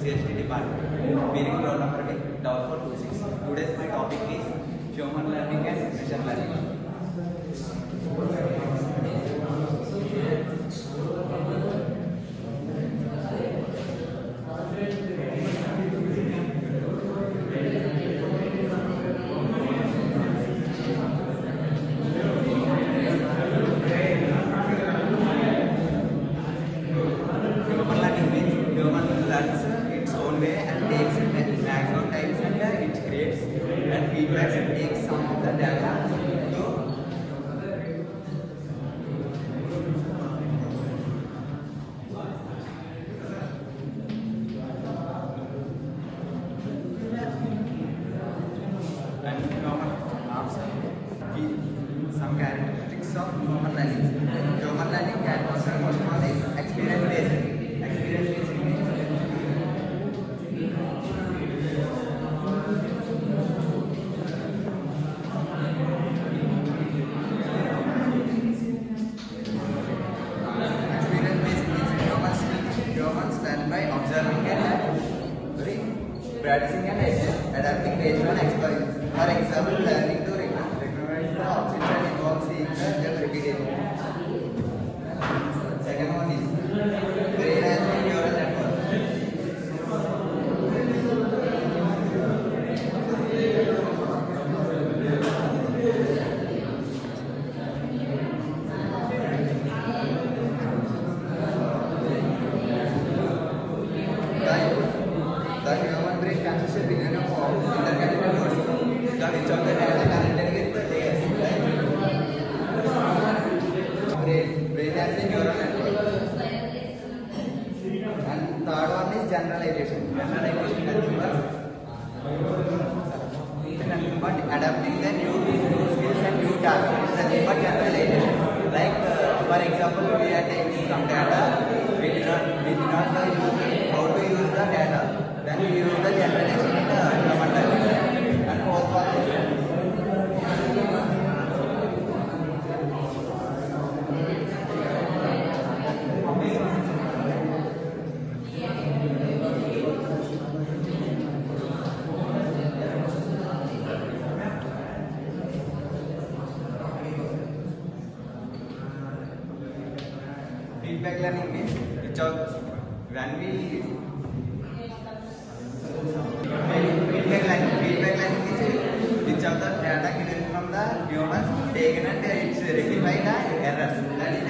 CST department, bearing roll number 4426. Today's my topic is human learning and machine learning. Its own way and takes it maximum times and it creates and feedbacks and takes some of the data. Some characteristics of human learning. Human learning characteristics first one is experience based. Experience based means humans learn by observing and practicing and adapting based on experience. For example, learning to recognize the objects and involve seeing them repeatedly. Second one is brain and neural network. The human brain consists of billion of interconnected nodes. The which of the data connected with the layers. Brain has a neural network. And third one is generalization. Generalization is nothing but adapting the new skills and new tasks. Nothing but generalization. Like for example, we are taking some data. We do not know how to use the data. Then we use the generalization in the human learning. And fourth one is feedback learning means when we feedback learning is which of the data given from the humans taken and it's rectified the errors. That is